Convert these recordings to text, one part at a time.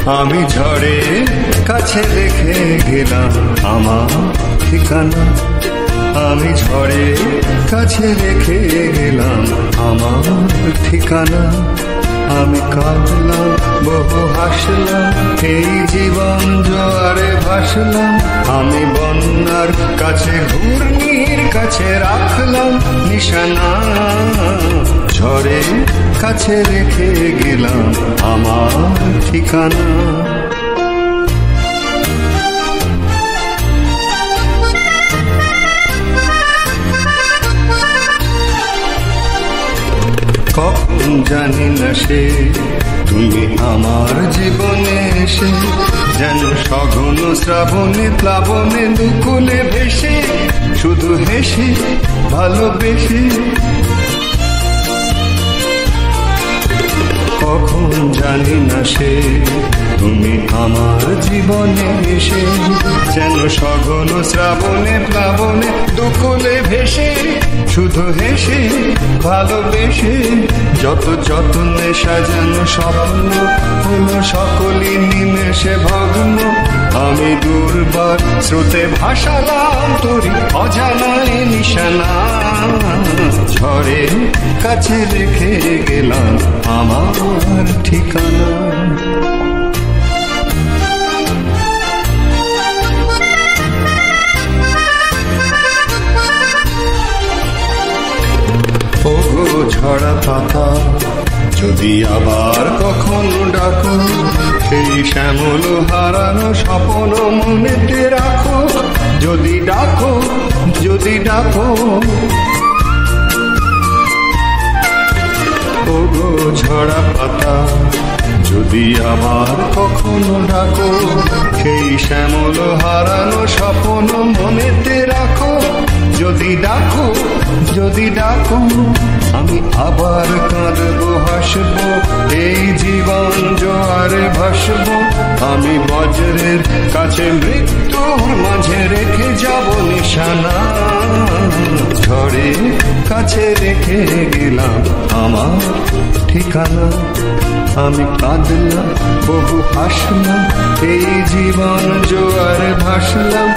আমি ঝড়ে কাছে রেখে গেলাম আমার ঠিকানা। আমি ঝড়ে কাছে রেখে গেলাম আমার ঠিকানা। আমি কাঁদলাম বহু হাসলাম, এই জীবন জোয়ারে ভাসলাম। আমি বন্যার কাছে ঘূর্ণির কাছে রাখলাম নিশানা। ঝড়ে কাছে রেখে গেলাম আমার ঠিকানা। কখন জানি না সে তুমি আমার জীবনে এসে, যেন সঘন শ্রাবণে প্লাবনে দুকুলে ভেসে, শুধু হেসে ভালোবেসে। কখন জানি না সে তুমি আমার জীবনে এসে, যেন সঘন শ্রাবণে প্লাবনে দুকুলে ভেসে, শুধু হেসে ভালোবেসে। যত যত্নে সাজানো স্বপ্ন হলো সকলই নিমেষে ভগ্ন। আমি দুর্বার স্রোতে ভাসালাম তোরি অজানায় নিশানা। ঝড়ে কাছে রেখে গেলাম আমার ঠিকানা। ওগো ঝরা পাতা, যদি আবার কখনো ডাকো, সেই শ্যামল হারানো স্বপ্ন মনেতে রাখো। যদি ডাকো, যদি ডাকো। ওগো ঝরা পাতা, যদি আবার কখনো ডাকো, সেই শ্যামল হারানো স্বপ্ন মনেতে রাখো। যদি ডাকো, যদি ডাকো। আমি আবার কাঁদবো হাসবো, এই জীবন জোয়ারে ভাসবো। আমি বজ্রের কাছে মৃত্যুর মাঝে রেখে যাব নিশানা। ঝড়ে কাছে রেখে গেলাম আমার ঠিকানা। আমি কাঁদলাম বহু হাসলাম, এই জীবন জোয়ারে ভাসলাম।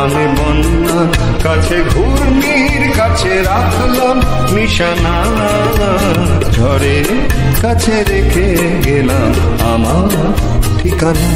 আমি বন্যার কাছে ঘূর্ণির কাছে রাখলাম নিশানা। ঝড়ে কাছে রেখে গেলাম আমার ঠিকানা।